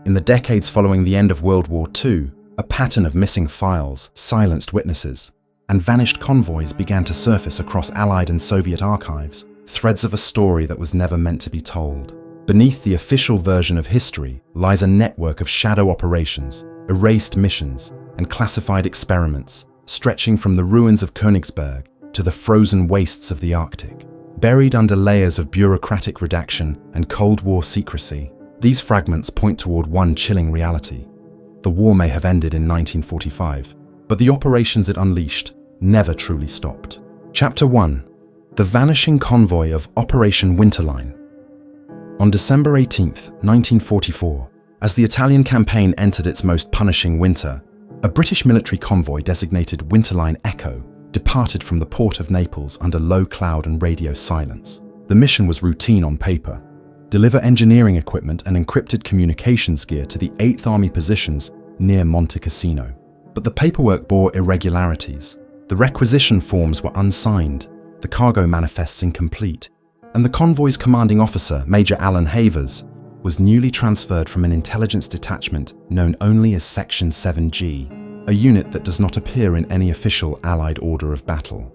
In the decades following the end of World War II, a pattern of missing files, silenced witnesses, and vanished convoys began to surface across Allied and Soviet archives, threads of a story that was never meant to be told. Beneath the official version of history lies a network of shadow operations, erased missions, and classified experiments, stretching from the ruins of Königsberg to the frozen wastes of the Arctic. Buried under layers of bureaucratic redaction and Cold War secrecy, these fragments point toward one chilling reality. The war may have ended in 1945, but the operations it unleashed never truly stopped. Chapter 1. The Vanishing Convoy of Operation Winterline. On December 18, 1944, as the Italian campaign entered its most punishing winter, a British military convoy designated Winterline Echo departed from the port of Naples under low cloud and radio silence. The mission was routine on paper: deliver engineering equipment and encrypted communications gear to the 8th Army positions near Monte Cassino. But the paperwork bore irregularities. The requisition forms were unsigned, the cargo manifests incomplete, and the convoy's commanding officer, Major Alan Havers, was newly transferred from an intelligence detachment known only as Section 7G, a unit that does not appear in any official Allied order of battle.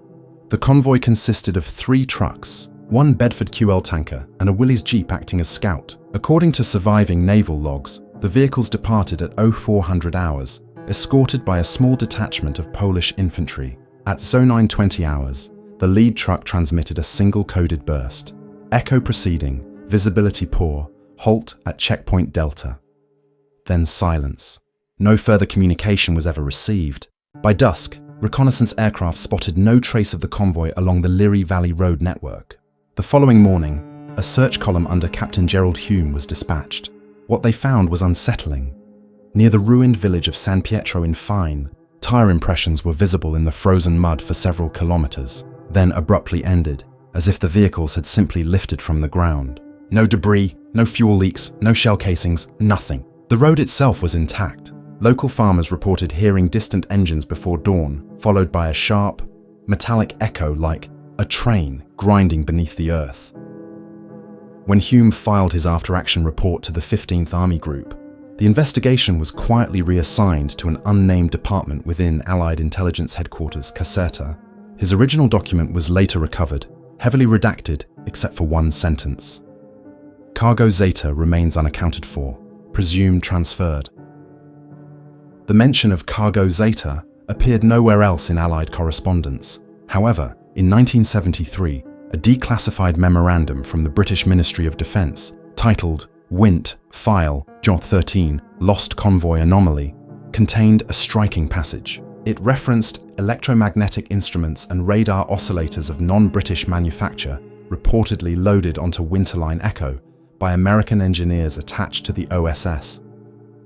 The convoy consisted of 3 trucks, 1 Bedford QL tanker, and a Willys Jeep acting as scout. According to surviving naval logs, the vehicles departed at 0400 hours, escorted by a small detachment of Polish infantry. At 0920 hours, the lead truck transmitted a single coded burst: Echo proceeding, visibility poor, halt at checkpoint Delta. Then silence. No further communication was ever received. By dusk, reconnaissance aircraft spotted no trace of the convoy along the Liri Valley Road network. The following morning, a search column under Captain Gerald Hume was dispatched. What they found was unsettling. Near the ruined village of San Pietro in Fine, tire impressions were visible in the frozen mud for several kilometers, then abruptly ended, as if the vehicles had simply lifted from the ground. No debris, no fuel leaks, no shell casings, nothing. The road itself was intact. Local farmers reported hearing distant engines before dawn, followed by a sharp, metallic echo like a train grinding beneath the earth. When Hume filed his after-action report to the 15th Army Group, the investigation was quietly reassigned to an unnamed department within Allied Intelligence Headquarters, Caserta. His original document was later recovered, heavily redacted except for one sentence: Cargo Zeta remains unaccounted for, presumed transferred. The mention of Cargo Zeta appeared nowhere else in Allied correspondence. However, in 1973, a declassified memorandum from the British Ministry of Defence, titled Wint File J 13 Lost Convoy Anomaly, contained a striking passage. It referenced electromagnetic instruments and radar oscillators of non-British manufacture reportedly loaded onto Winterline Echo by American engineers attached to the OSS.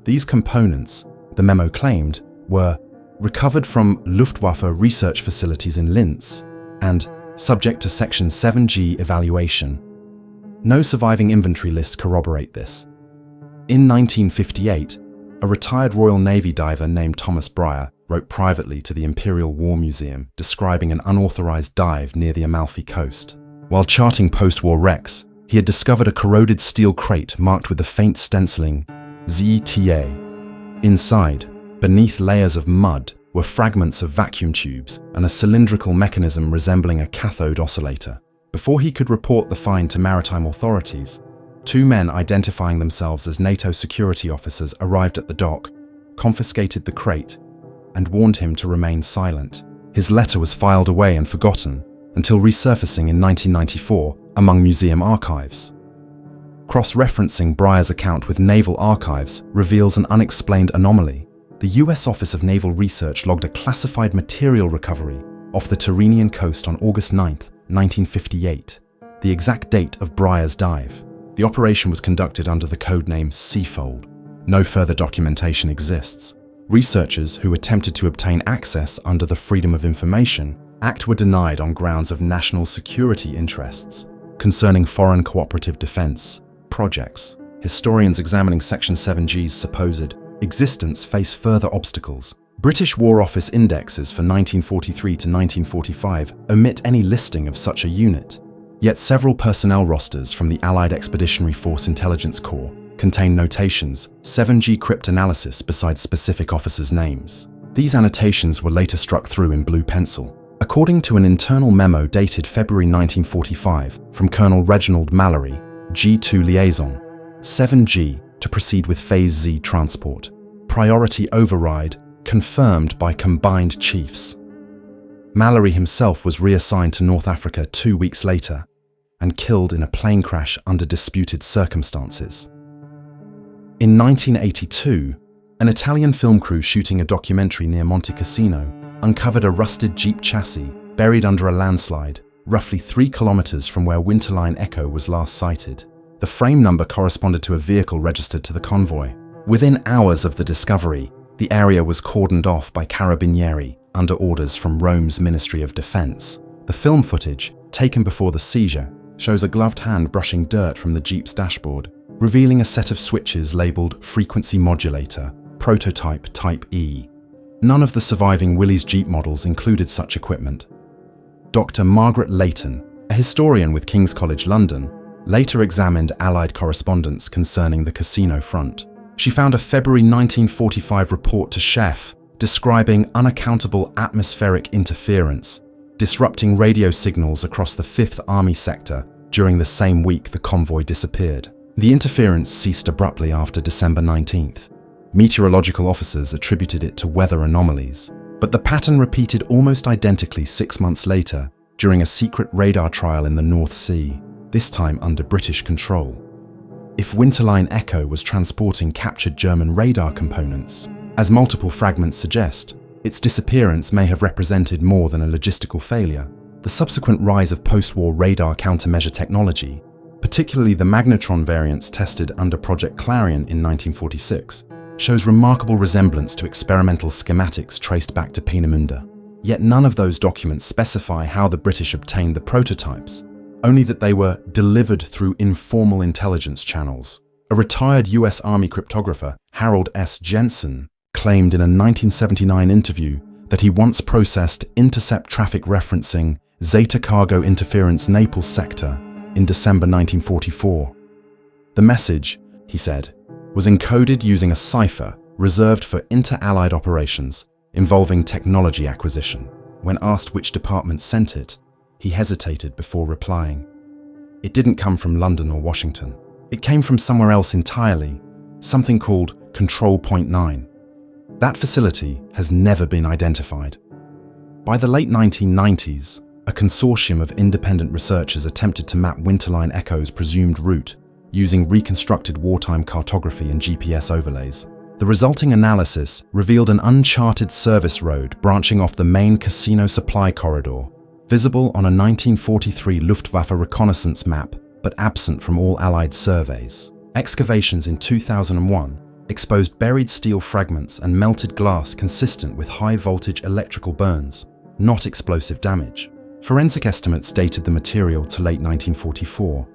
These components, the memo claimed, were recovered from Luftwaffe research facilities in Linz and subject to Section 7G evaluation. No surviving inventory lists corroborate this. In 1958, a retired Royal Navy diver named Thomas Breyer wrote privately to the Imperial War Museum describing an unauthorized dive near the Amalfi Coast. While charting post-war wrecks, he had discovered a corroded steel crate marked with the faint stenciling ZTA. Inside, beneath layers of mud, were fragments of vacuum tubes and a cylindrical mechanism resembling a cathode oscillator. Before he could report the find to maritime authorities, 2 men identifying themselves as NATO security officers arrived at the dock, confiscated the crate, and warned him to remain silent. His letter was filed away and forgotten until resurfacing in 1994 among museum archives. Cross-referencing Breyer's account with naval archives reveals an unexplained anomaly. The US Office of Naval Research logged a classified material recovery off the Tyrrhenian coast on August 9, 1958, the exact date of Breyer's dive. The operation was conducted under the codename Seafold. No further documentation exists. Researchers who attempted to obtain access under the Freedom of Information Act were denied on grounds of national security interests concerning foreign cooperative defense projects. Historians examining Section 7G's supposed existence face further obstacles. British War Office indexes for 1943 to 1945 omit any listing of such a unit. Yet several personnel rosters from the Allied Expeditionary Force Intelligence Corps contain notations, 7G cryptanalysis beside specific officers' names. These annotations were later struck through in blue pencil. According to an internal memo dated February 1945 from Colonel Reginald Mallory, G2 Liaison, 7G to proceed with Phase Z transport. Priority override confirmed by combined chiefs. Mallory himself was reassigned to North Africa 2 weeks later and killed in a plane crash under disputed circumstances. In 1982, an Italian film crew shooting a documentary near Monte Cassino uncovered a rusted Jeep chassis buried under a landslide, roughly 3 kilometers from where Winterline Echo was last sighted. The frame number corresponded to a vehicle registered to the convoy. Within hours of the discovery, the area was cordoned off by Carabinieri under orders from Rome's Ministry of Defense. The film footage, taken before the seizure, shows a gloved hand brushing dirt from the Jeep's dashboard, revealing a set of switches labeled Frequency Modulator, Prototype Type E. None of the surviving Willys Jeep models included such equipment. Dr. Margaret Leighton, a historian with King's College London, later examined Allied correspondence concerning the Cassino front. She found a February 1945 report to Chef describing unaccountable atmospheric interference, disrupting radio signals across the 5th Army sector during the same week the convoy disappeared. The interference ceased abruptly after December 19th. Meteorological officers attributed it to weather anomalies, but the pattern repeated almost identically 6 months later during a secret radar trial in the North Sea, this time under British control. If Winterline Echo was transporting captured German radar components, as multiple fragments suggest, its disappearance may have represented more than a logistical failure. The subsequent rise of post-war radar countermeasure technology, particularly the magnetron variants tested under Project Clarion in 1946, shows remarkable resemblance to experimental schematics traced back to Peenemünde. Yet none of those documents specify how the British obtained the prototypes, only that they were delivered through informal intelligence channels. A retired US Army cryptographer, Harold S. Jensen, claimed in a 1979 interview that he once processed intercept traffic referencing Zeta Cargo Interference Naples sector in December 1944. The message, he said, was encoded using a cipher reserved for inter-allied operations involving technology acquisition. When asked which department sent it, he hesitated before replying. It didn't come from London or Washington. It came from somewhere else entirely, something called Control Point 9. That facility has never been identified. By the late 1990s, a consortium of independent researchers attempted to map Winterline Echo's presumed route using reconstructed wartime cartography and GPS overlays. The resulting analysis revealed an uncharted service road branching off the main Cassino supply corridor, visible on a 1943 Luftwaffe reconnaissance map, but absent from all Allied surveys. Excavations in 2001 exposed buried steel fragments and melted glass consistent with high-voltage electrical burns, not explosive damage. Forensic estimates dated the material to late 1944.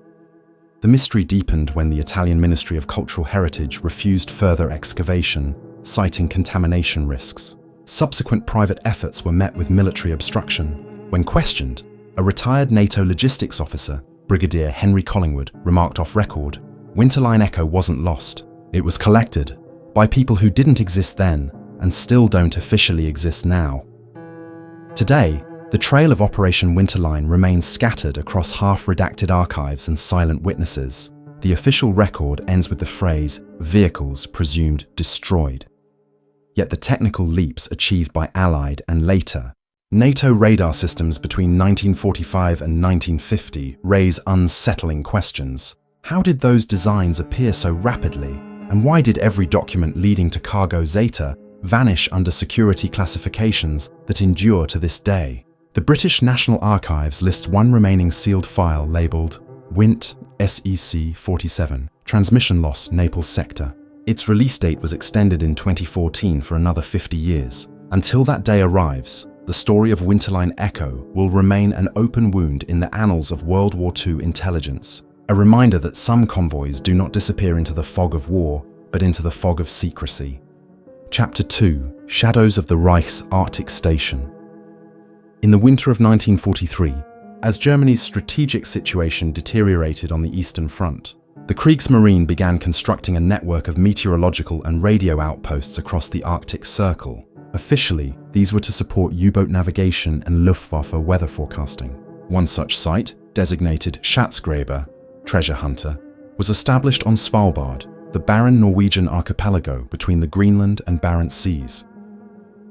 The mystery deepened when the Italian Ministry of Cultural Heritage refused further excavation, citing contamination risks. Subsequent private efforts were met with military obstruction. When questioned, a retired NATO logistics officer, Brigadier Henry Collingwood, remarked off record, "Winterline Echo wasn't lost. It was collected by people who didn't exist then and still don't officially exist now." Today, the trail of Operation Winterline remains scattered across half-redacted archives and silent witnesses. The official record ends with the phrase, "vehicles presumed destroyed." Yet the technical leaps achieved by Allied and later NATO radar systems between 1945 and 1950 raise unsettling questions. How did those designs appear so rapidly? And why did every document leading to Cargo Zeta vanish under security classifications that endure to this day? The British National Archives lists one remaining sealed file labelled WINT SEC 47, Transmission Loss Naples Sector. Its release date was extended in 2014 for another 50 years. Until that day arrives, the story of Winterline Echo will remain an open wound in the annals of World War II intelligence, a reminder that some convoys do not disappear into the fog of war, but into the fog of secrecy. Chapter 2: Shadows of the Reich's Arctic Station. In the winter of 1943, as Germany's strategic situation deteriorated on the Eastern Front, The Kriegsmarine began constructing a network of meteorological and radio outposts across the Arctic Circle. Officially, these were to support U-boat navigation and Luftwaffe weather forecasting. One such site, designated Schatzgräber, treasure hunter, was established on Svalbard, the barren Norwegian archipelago between the Greenland and Barents Seas.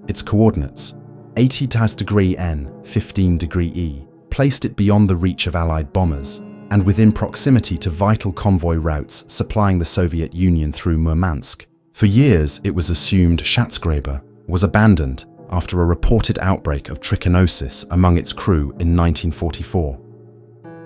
Its coordinates, 80° N, 15° E, placed it beyond the reach of Allied bombers and within proximity to vital convoy routes supplying the Soviet Union through Murmansk. For years, it was assumed Schatzgräber was abandoned after a reported outbreak of trichinosis among its crew in 1944.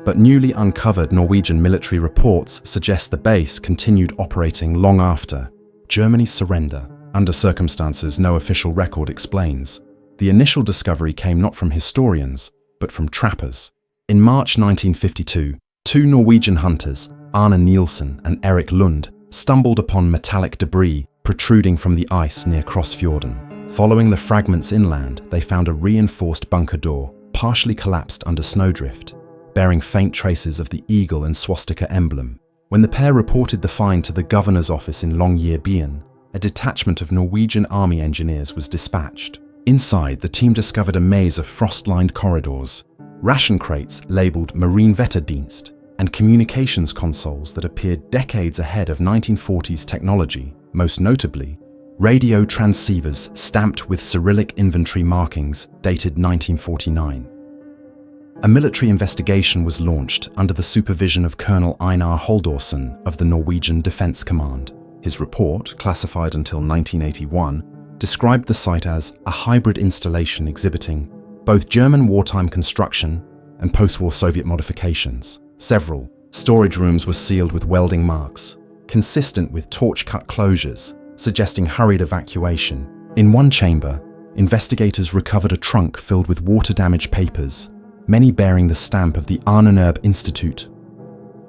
But newly uncovered Norwegian military reports suggest the base continued operating long after Germany's surrender, under circumstances no official record explains. The initial discovery came not from historians, but from trappers. In March 1952, two Norwegian hunters, Arne Nielsen and Erik Lund, stumbled upon metallic debris protruding from the ice near Krossfjorden. Following the fragments inland, they found a reinforced bunker door, partially collapsed under snowdrift, bearing faint traces of the eagle and swastika emblem. When the pair reported the find to the governor's office in Longyearbyen, a detachment of Norwegian army engineers was dispatched. Inside, the team discovered a maze of frost-lined corridors, ration crates labelled Marine Wetterdienst, and communications consoles that appeared decades ahead of 1940s technology, most notably, radio transceivers stamped with Cyrillic inventory markings dated 1949. A military investigation was launched under the supervision of Colonel Einar Holdorsen of the Norwegian Defence Command. His report, classified until 1981, described the site as a hybrid installation exhibiting both German wartime construction and post-war Soviet modifications. Several storage rooms were sealed with welding marks, consistent with torch-cut closures, suggesting hurried evacuation. In one chamber, investigators recovered a trunk filled with water-damaged papers, many bearing the stamp of the Ahnenerbe Institute,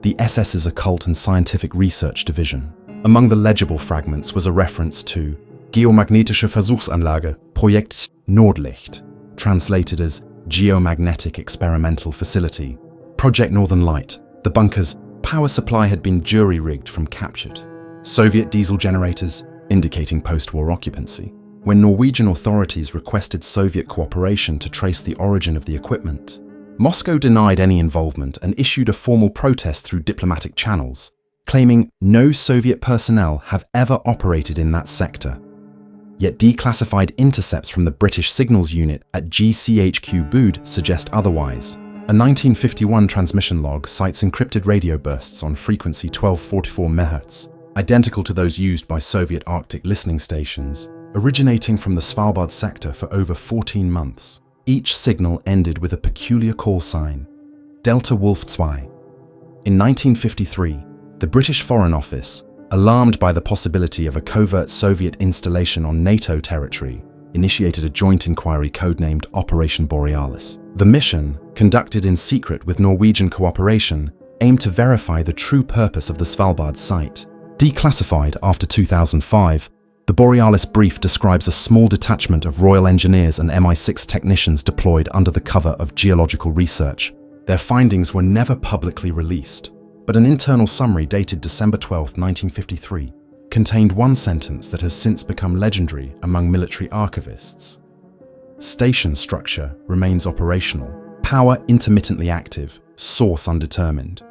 the SS's Occult and Scientific Research Division. Among the legible fragments was a reference to Geomagnetische Versuchsanlage, Projekt Nordlicht, translated as Geomagnetic Experimental Facility, Project Northern Light. The bunker's power supply had been jury-rigged from captured Soviet diesel generators, indicating post-war occupancy. When Norwegian authorities requested Soviet cooperation to trace the origin of the equipment, Moscow denied any involvement and issued a formal protest through diplomatic channels, claiming no Soviet personnel have ever operated in that sector. Yet declassified intercepts from the British Signals Unit at GCHQ Bud suggest otherwise. A 1951 transmission log cites encrypted radio bursts on frequency 1244 MHz, identical to those used by Soviet Arctic listening stations, originating from the Svalbard sector for over 14 months. Each signal ended with a peculiar call sign, Delta Wolf 2. In 1953, the British Foreign Office, alarmed by the possibility of a covert Soviet installation on NATO territory, initiated a joint inquiry codenamed Operation Borealis. The mission, conducted in secret with Norwegian cooperation, aimed to verify the true purpose of the Svalbard site. Declassified after 2005, the Borealis brief describes a small detachment of Royal Engineers and MI6 technicians deployed under the cover of geological research. Their findings were never publicly released, but an internal summary dated December 12, 1953, contained one sentence that has since become legendary among military archivists. Station structure remains operational, power intermittently active, source undetermined.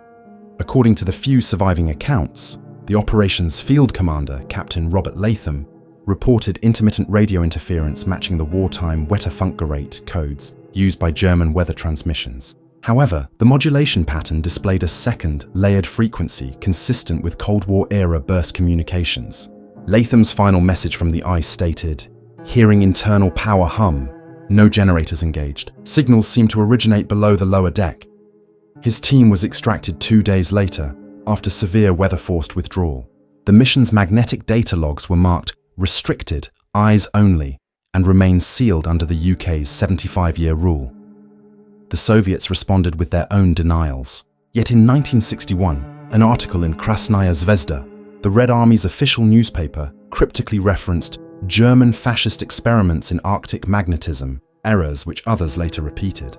According to the few surviving accounts, the operations field commander, Captain Robert Latham, reported intermittent radio interference matching the wartime Wetterfunkgerät codes used by German weather transmissions. However, the modulation pattern displayed a second, layered frequency consistent with Cold War-era burst communications. Latham's final message from the ice stated, "Hearing internal power hum, no generators engaged. Signals seem to originate below the lower deck." His team was extracted 2 days later, after severe weather-forced withdrawal. The mission's magnetic data logs were marked restricted, eyes only, and remain sealed under the UK's 75-year rule. The Soviets responded with their own denials. Yet in 1961, an article in Krasnaya Zvezda, the Red Army's official newspaper, cryptically referenced German fascist experiments in Arctic magnetism, errors which others later repeated.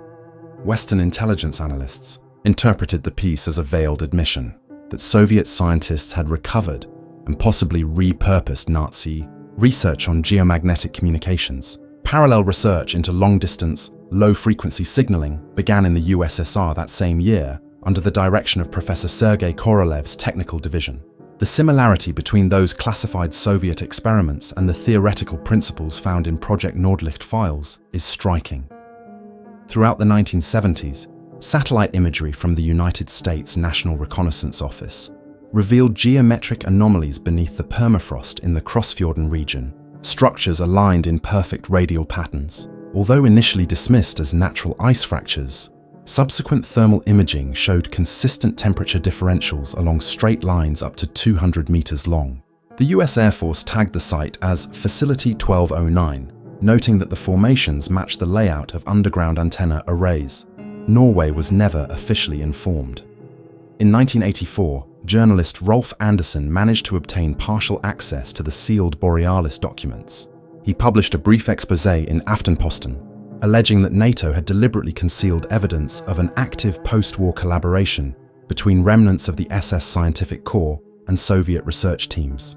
Western intelligence analysts interpreted the piece as a veiled admission. that Soviet scientists had recovered and possibly repurposed Nazi research on geomagnetic communications. Parallel research into long-distance, low-frequency signaling began in the USSR that same year under the direction of Professor Sergei Korolev's technical division. The similarity between those classified Soviet experiments and the theoretical principles found in Project Nordlicht files is striking. Throughout the 1970s, satellite imagery from the United States National Reconnaissance Office revealed geometric anomalies beneath the permafrost in the Crossfjorden region, structures aligned in perfect radial patterns. Although initially dismissed as natural ice fractures, subsequent thermal imaging showed consistent temperature differentials along straight lines up to 200 meters long. The US Air Force tagged the site as Facility 1209, noting that the formations matched the layout of underground antenna arrays. Norway was never officially informed. In 1984, journalist Rolf Anderson managed to obtain partial access to the sealed Borealis documents. He published a brief exposé in Aftenposten, alleging that NATO had deliberately concealed evidence of an active post-war collaboration between remnants of the SS Scientific Corps and Soviet research teams.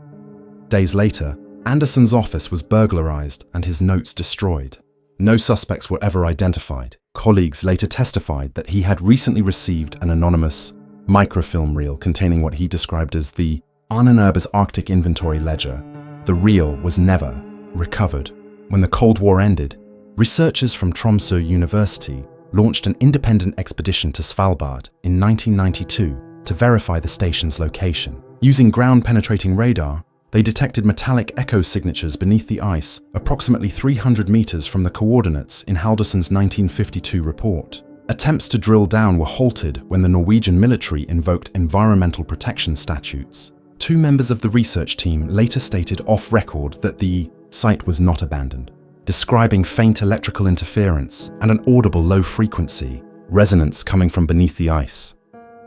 Days later, Anderson's office was burglarized and his notes destroyed. No suspects were ever identified. Colleagues later testified that he had recently received an anonymous microfilm reel containing what he described as the Arnenerbe's Arctic Inventory Ledger. The reel was never recovered. When the Cold War ended, researchers from Tromsø University launched an independent expedition to Svalbard in 1992 to verify the station's location. Using ground-penetrating radar, they detected metallic echo signatures beneath the ice approximately 300 meters from the coordinates in Haldurson's 1952 report. Attempts to drill down were halted when the Norwegian military invoked environmental protection statutes. Two members of the research team later stated off-record that the site was not abandoned, describing faint electrical interference and an audible low-frequency resonance coming from beneath the ice.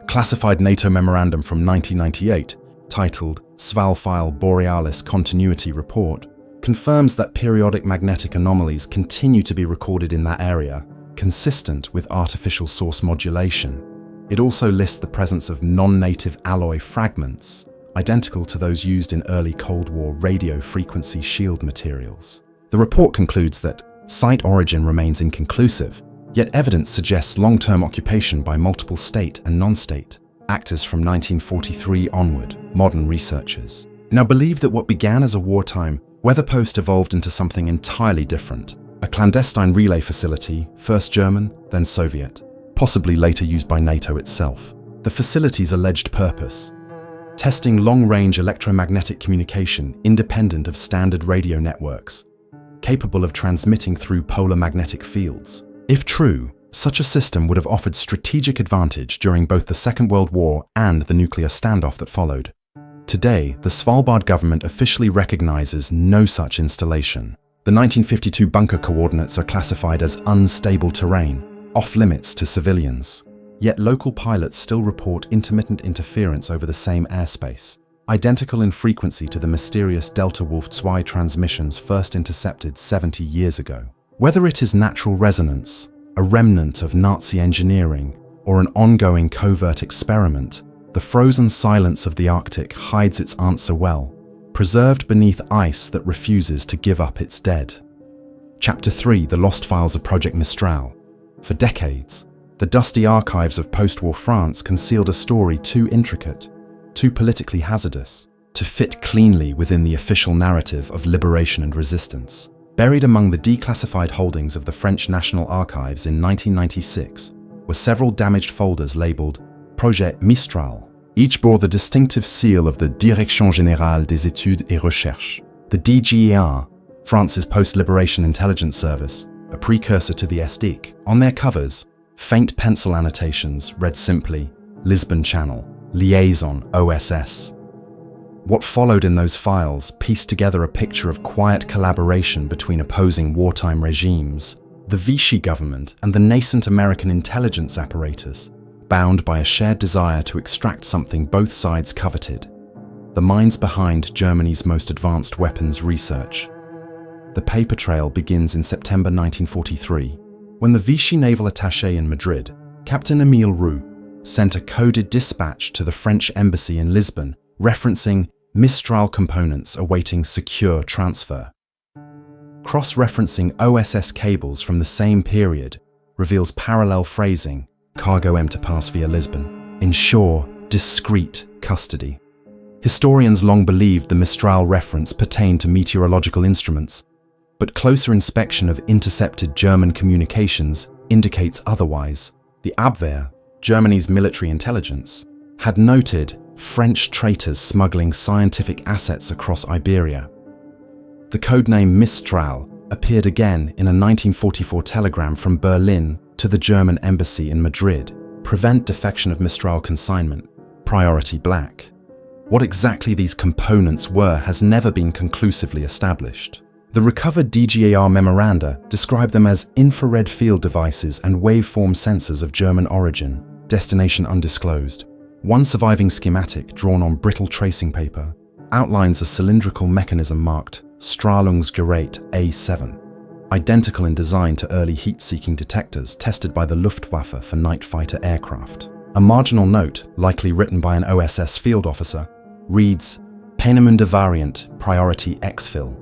Classified NATO memorandum from 1998, titled Svalfile Borealis Continuity Report, confirms that periodic magnetic anomalies continue to be recorded in that area, consistent with artificial source modulation. It also lists the presence of non-native alloy fragments, identical to those used in early Cold War radio frequency shield materials. The report concludes that site origin remains inconclusive, yet evidence suggests long-term occupation by multiple state and non-state actors from 1943 onward, modern researchers. Now believe that what began as a wartime weather post evolved into something entirely different. A clandestine relay facility, first German, then Soviet, possibly later used by NATO itself. The facility's alleged purpose: testing long-range electromagnetic communication independent of standard radio networks, capable of transmitting through polar magnetic fields. If true, such a system would have offered strategic advantage during both the Second World War and the nuclear standoff that followed. Today, the Svalbard government officially recognizes no such installation. The 1952 bunker coordinates are classified as unstable terrain, off-limits to civilians. Yet local pilots still report intermittent interference over the same airspace, identical in frequency to the mysterious WWII transmissions first intercepted 70 years ago. Whether it is natural resonance, a remnant of Nazi engineering, or an ongoing covert experiment, the frozen silence of the Arctic hides its answer well, preserved beneath ice that refuses to give up its dead. Chapter 3: The Lost Files of Project Mistral. For decades, the dusty archives of post-war France concealed a story too intricate, too politically hazardous, to fit cleanly within the official narrative of liberation and resistance. Buried among the declassified holdings of the French National Archives in 1996 were several damaged folders labeled Projet Mistral. Each bore the distinctive seal of the Direction Générale des Études et Recherches, the DGER, France's post-liberation intelligence service, a precursor to the SDIC. On their covers, faint pencil annotations read simply, Lisbon Channel, Liaison OSS. What followed in those files pieced together a picture of quiet collaboration between opposing wartime regimes, the Vichy government and the nascent American intelligence apparatus, bound by a shared desire to extract something both sides coveted: the minds behind Germany's most advanced weapons research. The paper trail begins in September 1943, when the Vichy naval attaché in Madrid, Captain Émile Roux, sent a coded dispatch to the French embassy in Lisbon, referencing Mistral components awaiting secure transfer. Cross-referencing OSS cables from the same period reveals parallel phrasing, cargo M to pass via Lisbon, ensure discreet custody. Historians long believed the Mistral reference pertained to meteorological instruments, but closer inspection of intercepted German communications indicates otherwise. The Abwehr, Germany's military intelligence, had noted French traitors smuggling scientific assets across Iberia. The codename Mistral appeared again in a 1944 telegram from Berlin to the German embassy in Madrid. Prevent defection of Mistral consignment. Priority black. What exactly these components were has never been conclusively established. The recovered DGAR memoranda describe them as infrared field devices and waveform sensors of German origin, destination undisclosed. One surviving schematic, drawn on brittle tracing paper, outlines a cylindrical mechanism marked Strahlungsgerät A7, identical in design to early heat-seeking detectors tested by the Luftwaffe for night fighter aircraft. A marginal note, likely written by an OSS field officer, reads, Peenemünde variant, priority exfil.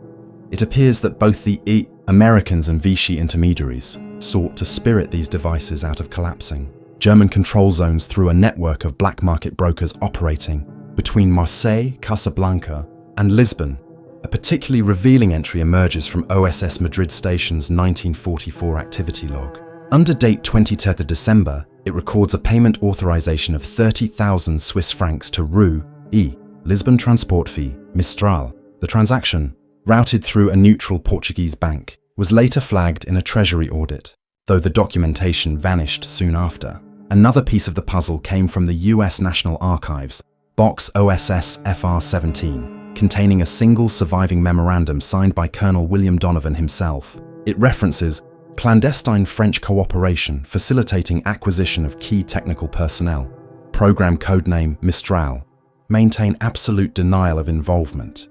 It appears that both the Americans and Vichy intermediaries sought to spirit these devices out of collapsing. German control zones through a network of black market brokers operating between Marseille, Casablanca, and Lisbon. A particularly revealing entry emerges from OSS Madrid Station's 1944 activity log. Under date 23rd December, it records a payment authorization of 30,000 Swiss francs to WWII, Lisbon transport fee, Mistral. The transaction, routed through a neutral Portuguese bank, was later flagged in a treasury audit, though the documentation vanished soon after. Another piece of the puzzle came from the US National Archives, box OSS FR-17, containing a single surviving memorandum signed by Colonel William Donovan himself. It references clandestine French cooperation facilitating acquisition of key technical personnel. Program codename Mistral. Maintain absolute denial of involvement.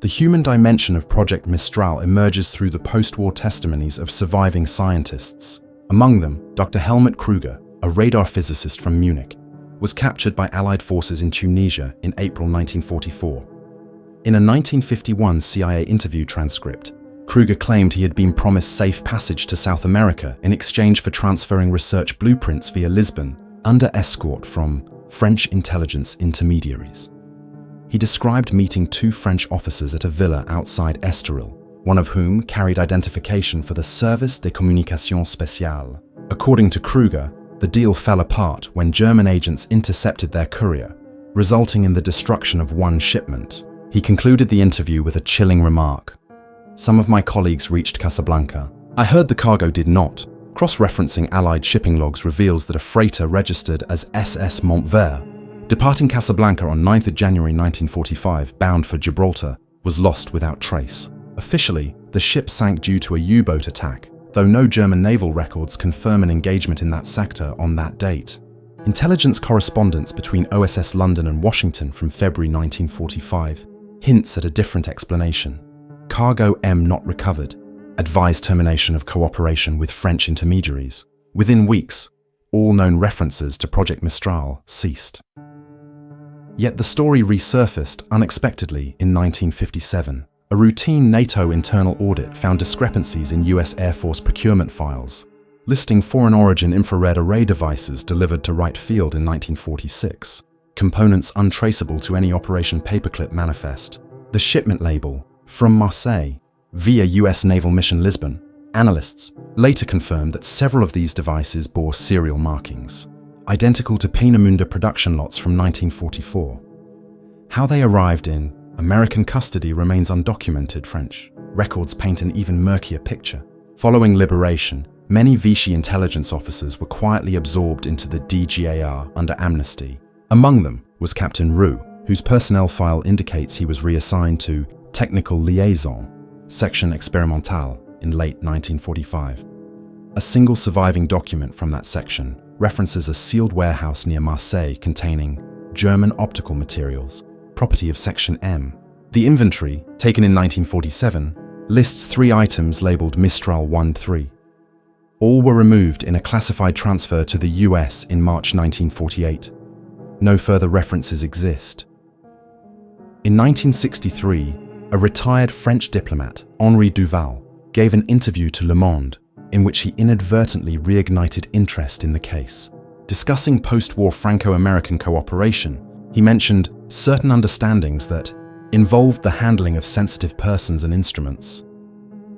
The human dimension of Project Mistral emerges through the post-war testimonies of surviving scientists. Among them, Dr. Helmut Krüger, a radar physicist from Munich, was captured by Allied forces in Tunisia in April 1944. In a 1951 CIA interview transcript, Krüger claimed he had been promised safe passage to South America in exchange for transferring research blueprints via Lisbon under escort from French intelligence intermediaries. He described meeting two French officers at a villa outside Estoril, one of whom carried identification for the Service des Communications Spéciales. According to Krüger, the deal fell apart when German agents intercepted their courier, resulting in the destruction of one shipment. He concluded the interview with a chilling remark. Some of my colleagues reached Casablanca. I heard the cargo did not. Cross-referencing Allied shipping logs reveals that a freighter registered as SS Montvert, departing Casablanca on 9th January 1945, bound for Gibraltar, was lost without trace. Officially, the ship sank due to a U-boat attack, though no German naval records confirm an engagement in that sector on that date. Intelligence correspondence between OSS London and Washington from February 1945 hints at a different explanation. Cargo M not recovered, advised termination of cooperation with French intermediaries. Within weeks, all known references to Project Mistral ceased. Yet the story resurfaced unexpectedly in 1957. A routine NATO internal audit found discrepancies in US Air Force procurement files, listing foreign origin infrared array devices delivered to Wright Field in 1946, components untraceable to any Operation Paperclip manifest. The shipment label, from Marseille, via US Naval Mission Lisbon. Analysts later confirmed that several of these devices bore serial markings, identical to Peenemünde production lots from 1944. How they arrived in American custody remains undocumented. French records paint an even murkier picture. Following liberation, many Vichy intelligence officers were quietly absorbed into the DGAR under amnesty. Among them was Captain Roux, whose personnel file indicates he was reassigned to Technical Liaison, Section Expérimentale, in late 1945. A single surviving document from that section references a sealed warehouse near Marseille containing German optical materials, property of Section M. The inventory, taken in 1947, lists 3 items labeled Mistral 1-3. All were removed in a classified transfer to the US in March 1948. No further references exist. In 1963, a retired French diplomat, Henri Duval, gave an interview to Le Monde in which he inadvertently reignited interest in the case. Discussing post-war Franco-American cooperation, he mentioned certain understandings that involved the handling of sensitive persons and instruments.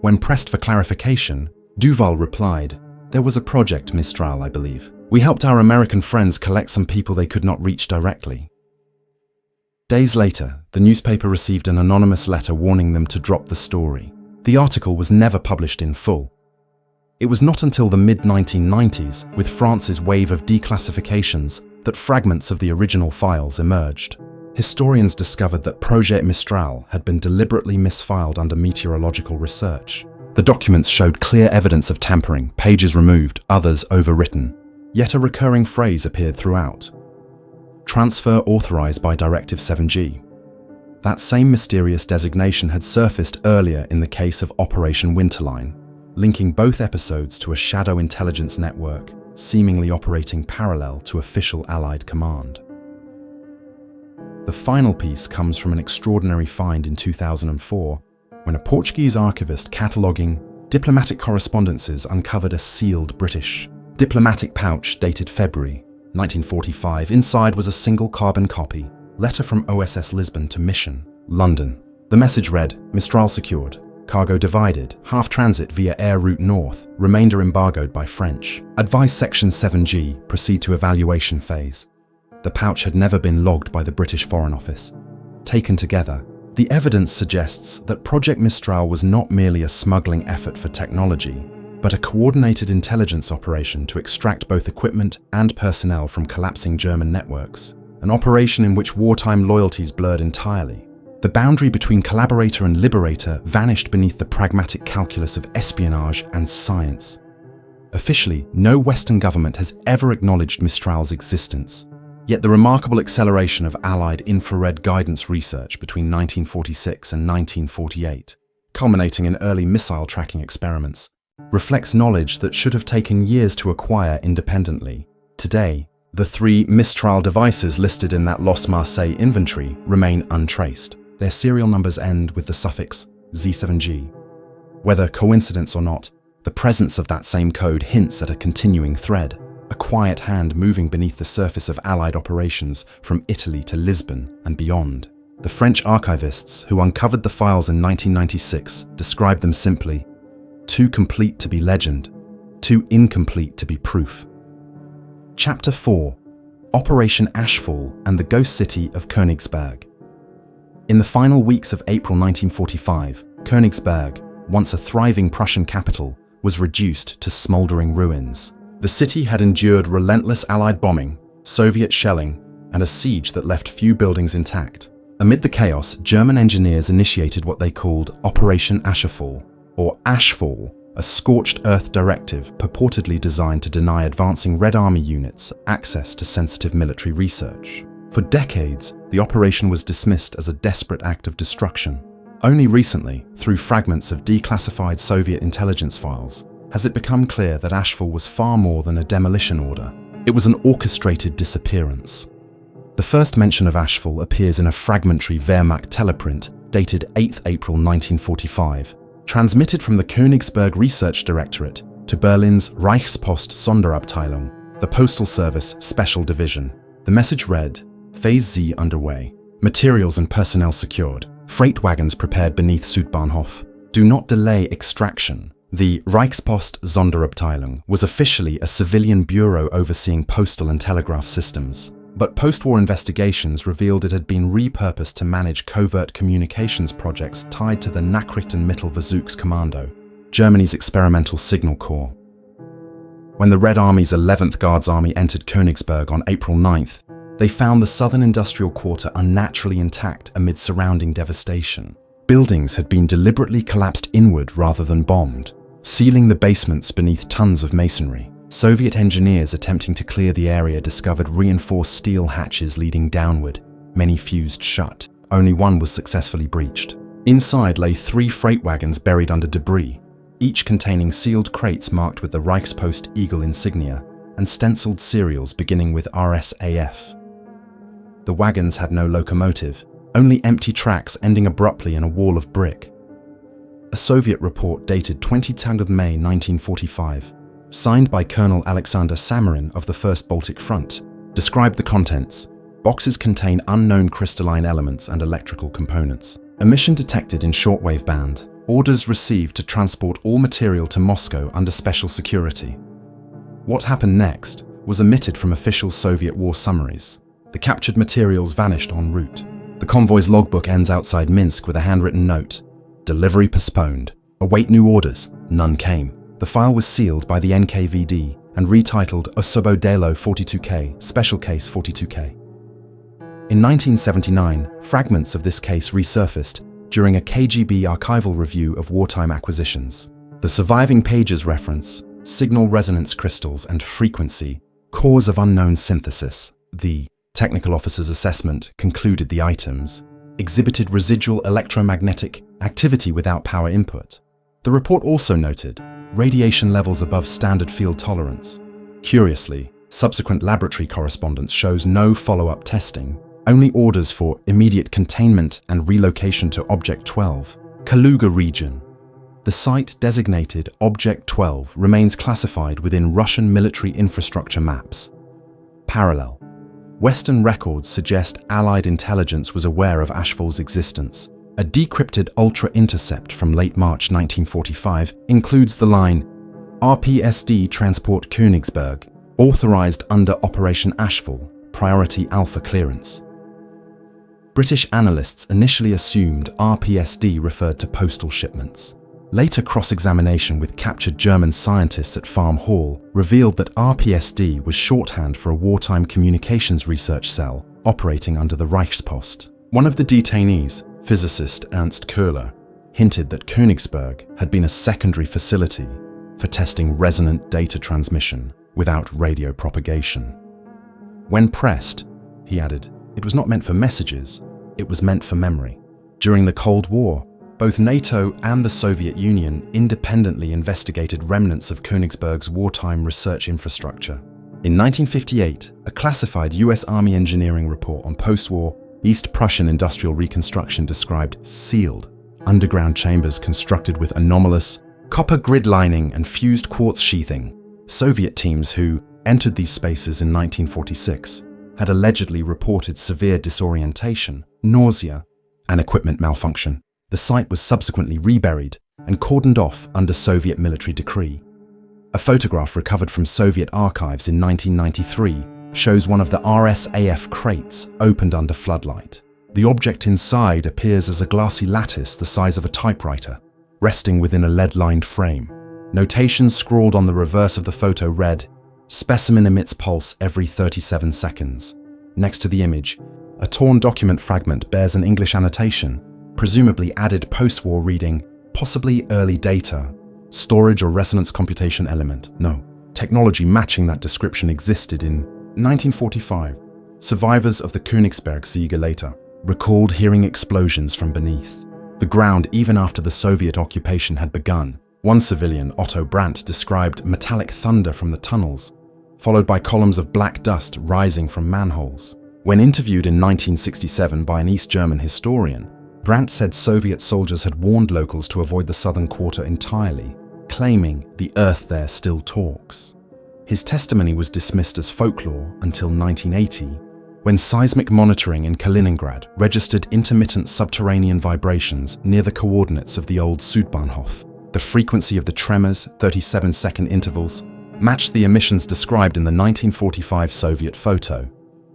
When pressed for clarification, Duval replied, "There was a project, Mistral, I believe. We helped our American friends collect some people they could not reach directly." Days later, the newspaper received an anonymous letter warning them to drop the story. The article was never published in full. It was not until the mid-1990s, with France's wave of declassifications, that fragments of the original files emerged. Historians discovered that Projet Mistral had been deliberately misfiled under meteorological research. The documents showed clear evidence of tampering, pages removed, others overwritten. Yet a recurring phrase appeared throughout: transfer authorized by Directive 7G. That same mysterious designation had surfaced earlier in the case of Operation Winterline, linking both episodes to a shadow intelligence network, seemingly operating parallel to official Allied command. The final piece comes from an extraordinary find in 2004, when a Portuguese archivist cataloguing diplomatic correspondences uncovered a sealed British diplomatic pouch dated February 1945. Inside was a single carbon copy, letter from OSS Lisbon to Mission, London. The message read, "Mistral secured. Cargo divided, half transit via air route north, remainder embargoed by French. Advice Section 7G, proceed to evaluation phase." The pouch had never been logged by the British Foreign Office. Taken together, the evidence suggests that Project Mistral was not merely a smuggling effort for technology, but a coordinated intelligence operation to extract both equipment and personnel from collapsing German networks, an operation in which wartime loyalties blurred entirely. The boundary between collaborator and liberator vanished beneath the pragmatic calculus of espionage and science. Officially, no Western government has ever acknowledged Mistral's existence. Yet the remarkable acceleration of Allied infrared guidance research between 1946 and 1948, culminating in early missile tracking experiments, reflects knowledge that should have taken years to acquire independently. Today, the 3 Mistral devices listed in that Los Marseille inventory remain untraced. Their serial numbers end with the suffix Z7G. Whether coincidence or not, the presence of that same code hints at a continuing thread, a quiet hand moving beneath the surface of Allied operations from Italy to Lisbon and beyond. The French archivists who uncovered the files in 1996 described them simply: too complete to be legend, too incomplete to be proof. Chapter 4: Operation Ashfall and the Ghost City of Königsberg. In the final weeks of April 1945, Königsberg, once a thriving Prussian capital, was reduced to smouldering ruins. The city had endured relentless Allied bombing, Soviet shelling, and a siege that left few buildings intact. Amid the chaos, German engineers initiated what they called Operation Ashfall, or Ashfall, a scorched earth directive purportedly designed to deny advancing Red Army units access to sensitive military research. For decades, the operation was dismissed as a desperate act of destruction. Only recently, through fragments of declassified Soviet intelligence files, has it become clear that Ashfall was far more than a demolition order. It was an orchestrated disappearance. The first mention of Ashfall appears in a fragmentary Wehrmacht teleprint dated 8 April 1945, transmitted from the Königsberg Research Directorate to Berlin's Reichspost Sonderabteilung, the Postal Service Special Division. The message read, "Phase Z underway. Materials and personnel secured. Freight wagons prepared beneath Südbahnhof. Do not delay extraction." The Reichspost Sonderabteilung was officially a civilian bureau overseeing postal and telegraph systems. But post-war investigations revealed it had been repurposed to manage covert communications projects tied to the Nachrichtenmittelversuchskommando, Germany's experimental signal corps. When the Red Army's 11th Guards Army entered Königsberg on April 9th, they found the southern industrial quarter unnaturally intact amid surrounding devastation. Buildings had been deliberately collapsed inward rather than bombed, sealing the basements beneath tons of masonry. Soviet engineers attempting to clear the area discovered reinforced steel hatches leading downward, many fused shut. Only one was successfully breached. Inside lay 3 freight wagons buried under debris, each containing sealed crates marked with the Reichspost Eagle insignia and stenciled serials beginning with RSAF. The wagons had no locomotive, only empty tracks ending abruptly in a wall of brick. A Soviet report dated 20 May 1945, signed by Colonel Alexander Samarin of the 1st Baltic Front, described the contents. Boxes contain unknown crystalline elements and electrical components. Emission detected in shortwave band. Orders received to transport all material to Moscow under special security. What happened next was omitted from official Soviet war summaries. The captured materials vanished en route. The convoy's logbook ends outside Minsk with a handwritten note. Delivery postponed. Await new orders. None came. The file was sealed by the NKVD and retitled Osobo Delo 42K, Special Case 42K. In 1979, fragments of this case resurfaced during a KGB archival review of wartime acquisitions. The surviving pages reference signal resonance crystals and frequency, cause of unknown synthesis. The technical officer's assessment concluded the items exhibited residual electromagnetic activity without power input. The report also noted radiation levels above standard field tolerance. Curiously, subsequent laboratory correspondence shows no follow-up testing, only orders for immediate containment and relocation to Object 12, Kaluga region. The site designated Object 12 remains classified within Russian military infrastructure maps. Parallel. Western records suggest Allied intelligence was aware of Ashfall's existence. A decrypted ultra-intercept from late March 1945 includes the line, RPSD transport Königsberg, authorized under Operation Ashfall, priority Alpha clearance. British analysts initially assumed RPSD referred to postal shipments. Later cross-examination with captured German scientists at Farm Hall revealed that RPSD was shorthand for a wartime communications research cell operating under the Reichspost. One of the detainees, physicist Ernst Köhler, hinted that Königsberg had been a secondary facility for testing resonant data transmission without radio propagation. When pressed, he added, it was not meant for messages, it was meant for memory. During the Cold War, both NATO and the Soviet Union independently investigated remnants of Königsberg's wartime research infrastructure. In 1958, a classified US Army engineering report on post-war East Prussian industrial reconstruction described sealed underground chambers constructed with anomalous copper grid lining and fused quartz sheathing. Soviet teams who entered these spaces in 1946 had allegedly reported severe disorientation, nausea, and equipment malfunction. The site was subsequently reburied and cordoned off under Soviet military decree. A photograph recovered from Soviet archives in 1993 shows one of the RSAF crates opened under floodlight. The object inside appears as a glassy lattice the size of a typewriter, resting within a lead-lined frame. Notations scrawled on the reverse of the photo read, "Specimen emits pulse every 37 seconds." Next to the image, a torn document fragment bears an English annotation, presumably added post-war reading, possibly early data, storage or resonance computation element. No, technology matching that description existed in 1945. Survivors of the Königsberg Siege later recalled hearing explosions from beneath the ground even after the Soviet occupation had begun. One civilian, Otto Brandt, described metallic thunder from the tunnels, followed by columns of black dust rising from manholes. When interviewed in 1967 by an East German historian, Brandt said Soviet soldiers had warned locals to avoid the southern quarter entirely, claiming the earth there still talks. His testimony was dismissed as folklore until 1980, when seismic monitoring in Kaliningrad registered intermittent subterranean vibrations near the coordinates of the old Südbahnhof. The frequency of the tremors, 37-second intervals, matched the emissions described in the 1945 Soviet photo.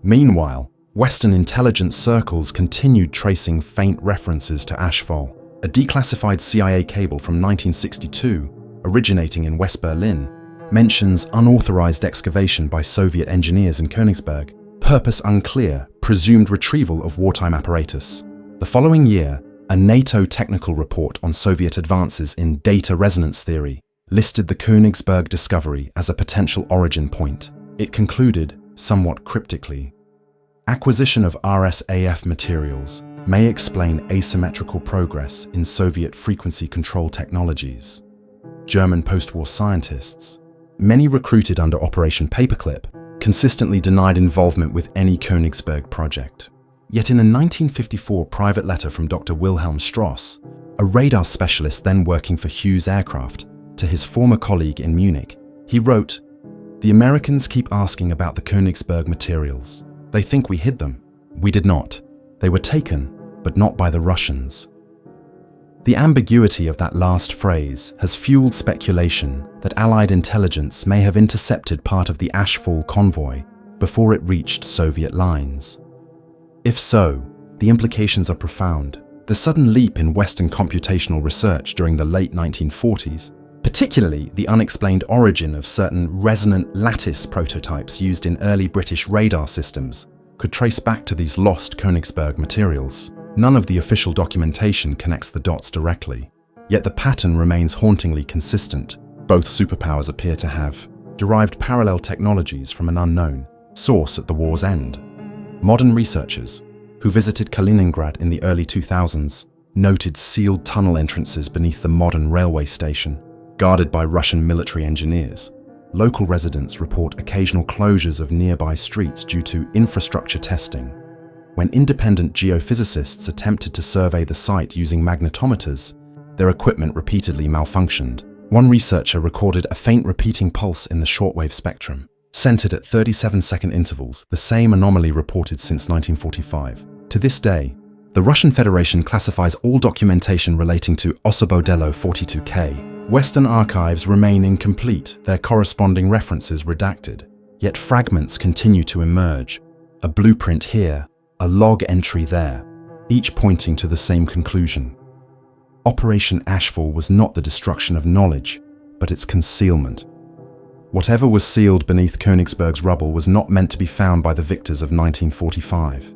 Meanwhile, Western intelligence circles continued tracing faint references to Ashfall. A declassified CIA cable from 1962, originating in West Berlin, mentions unauthorized excavation by Soviet engineers in Königsberg, purpose unclear, presumed retrieval of wartime apparatus. The following year, a NATO technical report on Soviet advances in data resonance theory listed the Königsberg discovery as a potential origin point. It concluded, somewhat cryptically, acquisition of RSAF materials may explain asymmetrical progress in Soviet frequency control technologies. German post-war scientists, many recruited under Operation Paperclip, consistently denied involvement with any Königsberg project. Yet in a 1954 private letter from Dr. Wilhelm Strauss, a radar specialist then working for Hughes Aircraft, to his former colleague in Munich, he wrote, "The Americans keep asking about the Königsberg materials. They think we hid them. We did not. They were taken, but not by the Russians." The ambiguity of that last phrase has fueled speculation that Allied intelligence may have intercepted part of the Ashfall convoy before it reached Soviet lines. If so, the implications are profound. The sudden leap in Western computational research during the late 1940s, particularly the unexplained origin of certain resonant lattice prototypes used in early British radar systems, could trace back to these lost Königsberg materials. None of the official documentation connects the dots directly, yet the pattern remains hauntingly consistent. Both superpowers appear to have derived parallel technologies from an unknown source at the war's end. Modern researchers, who visited Kaliningrad in the early 2000s, noted sealed tunnel entrances beneath the modern railway station, guarded by Russian military engineers. Local residents report occasional closures of nearby streets due to infrastructure testing. When independent geophysicists attempted to survey the site using magnetometers, their equipment repeatedly malfunctioned. One researcher recorded a faint repeating pulse in the shortwave spectrum, centered at 37-second intervals, the same anomaly reported since 1945. To this day, the Russian Federation classifies all documentation relating to Osobodelo 42K. Western archives remain incomplete, their corresponding references redacted. Yet fragments continue to emerge, a blueprint here, a log entry there, each pointing to the same conclusion. Operation Ashfall was not the destruction of knowledge, but its concealment. Whatever was sealed beneath Königsberg's rubble was not meant to be found by the victors of 1945.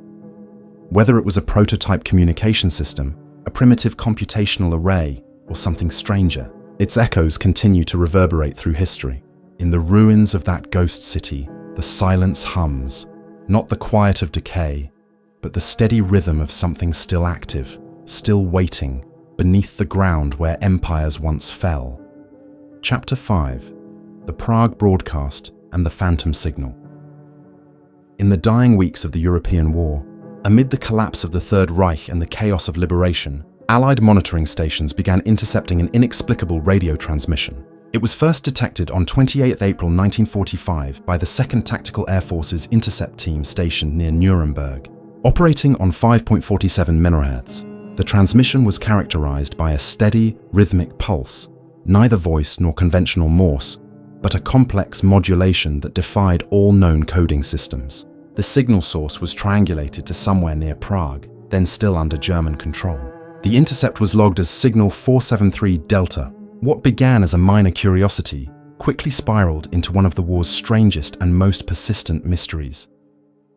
Whether it was a prototype communication system, a primitive computational array, or something stranger, its echoes continue to reverberate through history. In the ruins of that ghost city, the silence hums, not the quiet of decay, but the steady rhythm of something still active, still waiting, beneath the ground where empires once fell. Chapter 5: The Prague Broadcast and the Phantom Signal. In the dying weeks of the European War, amid the collapse of the Third Reich and the chaos of liberation, Allied monitoring stations began intercepting an inexplicable radio transmission. It was first detected on 28 April 1945 by the 2nd Tactical Air Force's intercept team stationed near Nuremberg. Operating on 5.47 MHz, the transmission was characterized by a steady, rhythmic pulse, neither voice nor conventional Morse, but a complex modulation that defied all known coding systems. The signal source was triangulated to somewhere near Prague, then still under German control. The intercept was logged as Signal 473 Delta. What began as a minor curiosity quickly spiraled into one of the war's strangest and most persistent mysteries.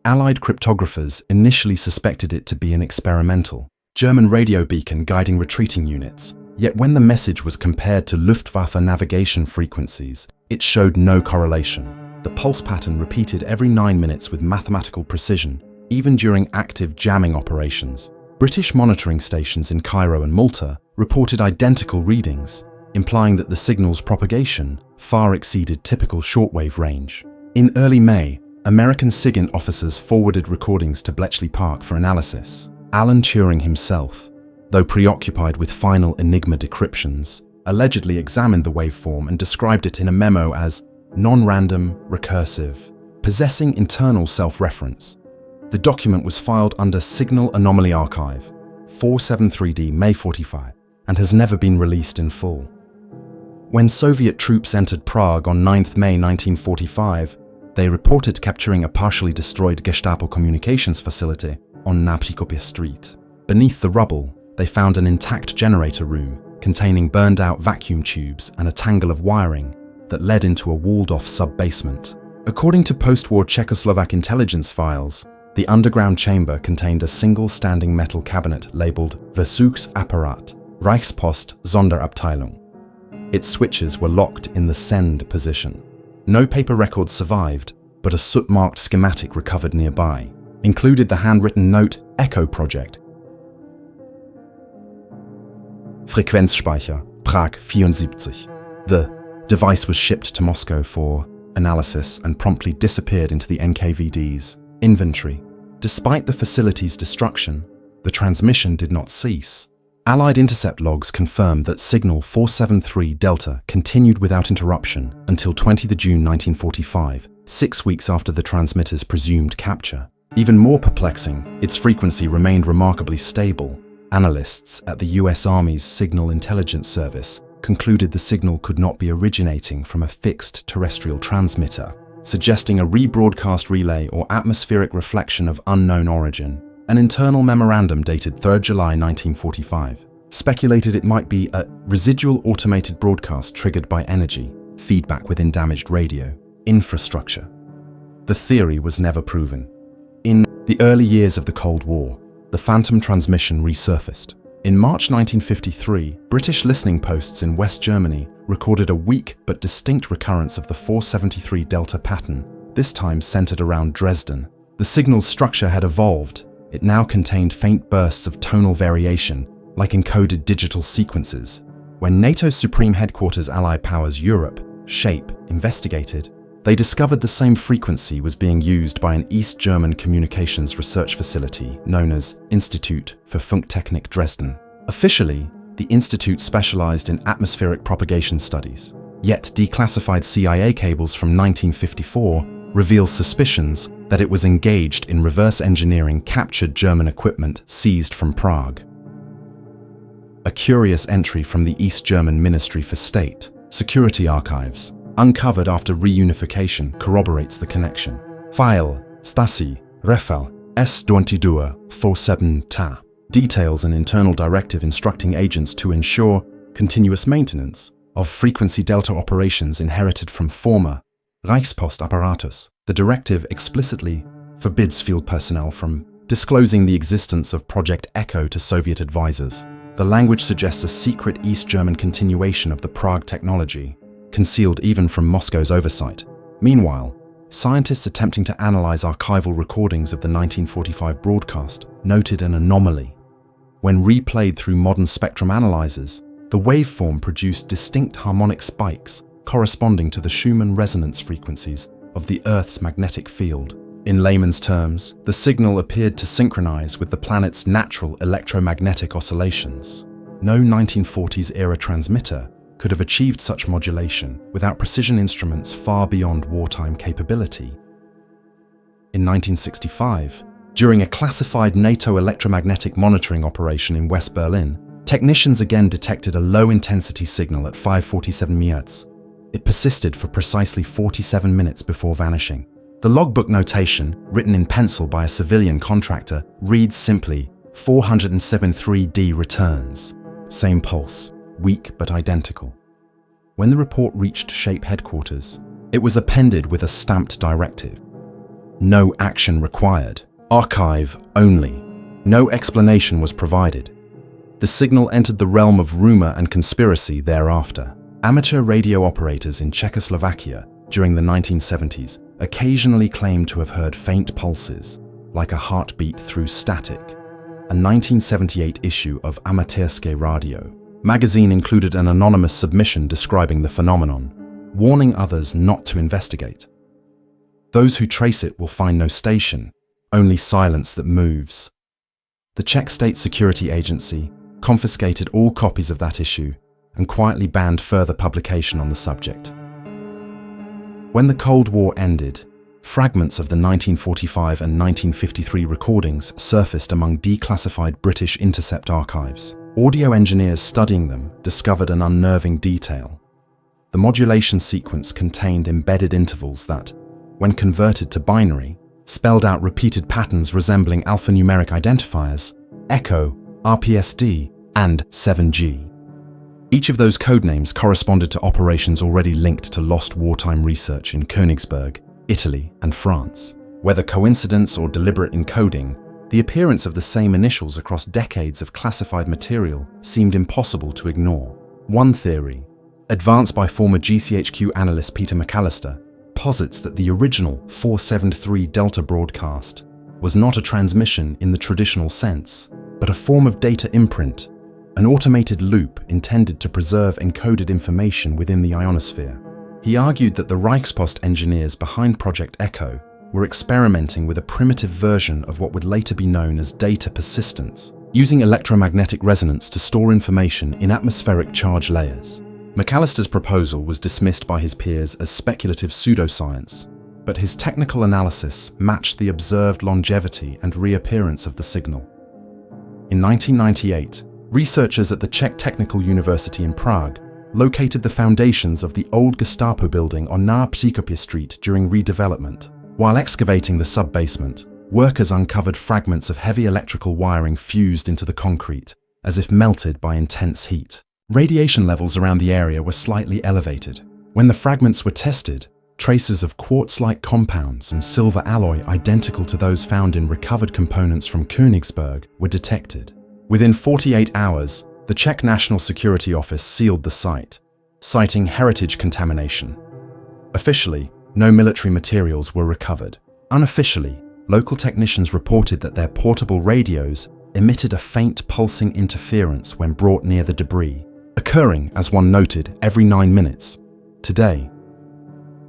Allied cryptographers initially suspected it to be an experimental German radio beacon guiding retreating units, yet when the message was compared to Luftwaffe navigation frequencies, it showed no correlation. The pulse pattern repeated every 9 minutes with mathematical precision, even during active jamming operations. British monitoring stations in Cairo and Malta reported identical readings, implying that the signal's propagation far exceeded typical shortwave range. In early May, American SIGINT officers forwarded recordings to Bletchley Park for analysis. Alan Turing himself, though preoccupied with final Enigma decryptions, allegedly examined the waveform and described it in a memo as non-random, recursive, possessing internal self-reference. The document was filed under Signal Anomaly Archive, 473D May 45, and has never been released in full. When Soviet troops entered Prague on 9 May 1945, they reported capturing a partially destroyed Gestapo communications facility on Napřikopě Street. Beneath the rubble, they found an intact generator room containing burned-out vacuum tubes and a tangle of wiring that led into a walled-off sub-basement. According to post-war Czechoslovak intelligence files, the underground chamber contained a single standing metal cabinet labeled Versuchsapparat, Reichspost Sonderabteilung. Its switches were locked in the send position. No paper records survived, but a soot-marked schematic recovered nearby included the handwritten note Echo Project. Frequenzspeicher, Prag 74. The device was shipped to Moscow for analysis and promptly disappeared into the NKVD's inventory. Despite the facility's destruction, the transmission did not cease. Allied intercept logs confirmed that signal 473 Delta continued without interruption until 20 June 1945, 6 weeks after the transmitter's presumed capture. Even more perplexing, its frequency remained remarkably stable. Analysts at the US Army's Signal Intelligence Service concluded the signal could not be originating from a fixed terrestrial transmitter, suggesting a rebroadcast relay or atmospheric reflection of unknown origin. An internal memorandum dated 3 July 1945 speculated it might be a residual automated broadcast triggered by energy, feedback within damaged radio infrastructure. The theory was never proven. In the early years of the Cold War, the phantom transmission resurfaced. In March 1953, British listening posts in West Germany recorded a weak but distinct recurrence of the 473 Delta pattern, this time centered around Dresden. The signal's structure had evolved. It now contained faint bursts of tonal variation, like encoded digital sequences. When NATO's Supreme Headquarters Allied Powers Europe, SHAPE, investigated, they discovered the same frequency was being used by an East German communications research facility known as Institute für Funktechnik Dresden. Officially, the institute specialized in atmospheric propagation studies. Yet declassified CIA cables from 1954 reveal suspicions that it was engaged in reverse engineering captured German equipment seized from Prague. A curious entry from the East German Ministry for State Security Archives, uncovered after reunification, corroborates the connection. File Stasi Refel S22 Ta details an internal directive instructing agents to ensure continuous maintenance of frequency delta operations inherited from former Reichspost apparatus. The directive explicitly forbids field personnel from disclosing the existence of Project Echo to Soviet advisors. The language suggests a secret East German continuation of the Prague technology, concealed even from Moscow's oversight. Meanwhile, scientists attempting to analyze archival recordings of the 1945 broadcast noted an anomaly. When replayed through modern spectrum analyzers, the waveform produced distinct harmonic spikes corresponding to the Schumann resonance frequencies of the Earth's magnetic field. In layman's terms, the signal appeared to synchronize with the planet's natural electromagnetic oscillations. No 1940s-era transmitter could have achieved such modulation without precision instruments far beyond wartime capability. In 1965, during a classified NATO electromagnetic monitoring operation in West Berlin, technicians again detected a low-intensity signal at 547 Mhz. It persisted for precisely 47 minutes before vanishing. The logbook notation, written in pencil by a civilian contractor, reads simply 473D returns. Same pulse, weak but identical. When the report reached SHAPE headquarters, it was appended with a stamped directive. No action required. Archive only. No explanation was provided. The signal entered the realm of rumor and conspiracy thereafter. Amateur radio operators in Czechoslovakia during the 1970s occasionally claimed to have heard faint pulses, like a heartbeat through static. A 1978 issue of Amatérské Radio magazine included an anonymous submission describing the phenomenon, warning others not to investigate. Those who trace it will find no station, only silence that moves. The Czech State Security Agency confiscated all copies of that issue and quietly banned further publication on the subject. When the Cold War ended, fragments of the 1945 and 1953 recordings surfaced among declassified British intercept archives. Audio engineers studying them discovered an unnerving detail. The modulation sequence contained embedded intervals that, when converted to binary, spelled out repeated patterns resembling alphanumeric identifiers, Echo, RPSD, and 7G. Each of those codenames corresponded to operations already linked to lost wartime research in Königsberg, Italy, and France. Whether coincidence or deliberate encoding, the appearance of the same initials across decades of classified material seemed impossible to ignore. One theory, advanced by former GCHQ analyst Peter McAllister, posits that the original 473 Delta broadcast was not a transmission in the traditional sense, but a form of data imprint, an automated loop intended to preserve encoded information within the ionosphere. He argued that the Reichspost engineers behind Project Echo were experimenting with a primitive version of what would later be known as data persistence, using electromagnetic resonance to store information in atmospheric charge layers. McAllister's proposal was dismissed by his peers as speculative pseudoscience, but his technical analysis matched the observed longevity and reappearance of the signal. In 1998, researchers at the Czech Technical University in Prague located the foundations of the old Gestapo building on Nová Příkopě Street during redevelopment. While excavating the sub-basement, workers uncovered fragments of heavy electrical wiring fused into the concrete, as if melted by intense heat. Radiation levels around the area were slightly elevated. When the fragments were tested, traces of quartz-like compounds and silver alloy identical to those found in recovered components from Königsberg were detected. Within 48 hours, the Czech National Security Office sealed the site, citing heritage contamination. Officially, no military materials were recovered. Unofficially, local technicians reported that their portable radios emitted a faint pulsing interference when brought near the debris, occurring, as one noted, every 9 minutes. Today,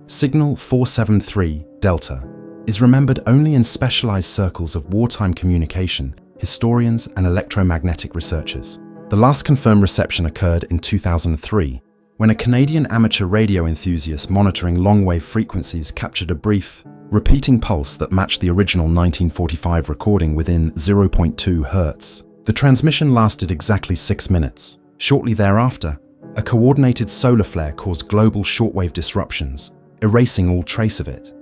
Signal 473 Delta is remembered only in specialized circles of wartime communication, historians and electromagnetic researchers. The last confirmed reception occurred in 2003, when a Canadian amateur radio enthusiast monitoring long-wave frequencies captured a brief, repeating pulse that matched the original 1945 recording within 0.2 Hz. The transmission lasted exactly 6 minutes. Shortly thereafter, a coordinated solar flare caused global shortwave disruptions, erasing all trace of it.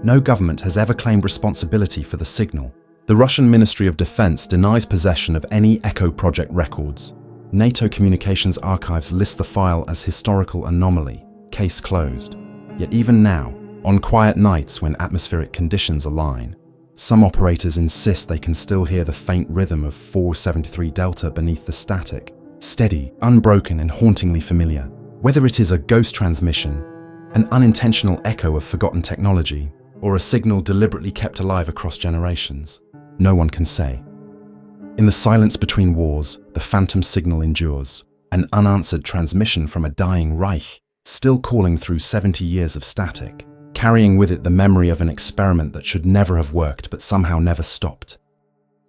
No government has ever claimed responsibility for the signal. The Russian Ministry of Defense denies possession of any Echo project records. NATO Communications Archives list the file as historical anomaly, case closed. Yet even now, on quiet nights when atmospheric conditions align, some operators insist they can still hear the faint rhythm of 473 Delta beneath the static, steady, unbroken and hauntingly familiar. Whether it is a ghost transmission, an unintentional echo of forgotten technology, or a signal deliberately kept alive across generations, no one can say. In the silence between wars, the phantom signal endures, an unanswered transmission from a dying Reich, still calling through 70 years of static, carrying with it the memory of an experiment that should never have worked but somehow never stopped.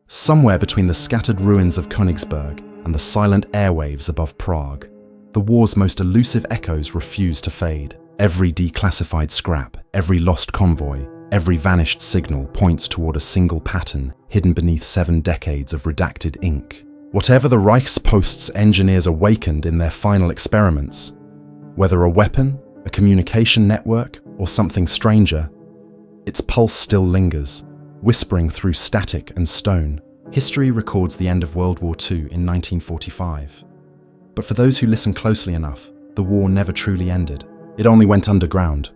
Somewhere between the scattered ruins of Königsberg and the silent airwaves above Prague, the war's most elusive echoes refuse to fade. Every declassified scrap, every lost convoy, every vanished signal points toward a single pattern hidden beneath 7 decades of redacted ink. Whatever the Reichspost's engineers awakened in their final experiments, whether a weapon, a communication network, or something stranger, its pulse still lingers, whispering through static and stone. History records the end of World War II in 1945. But for those who listen closely enough, the war never truly ended. It only went underground,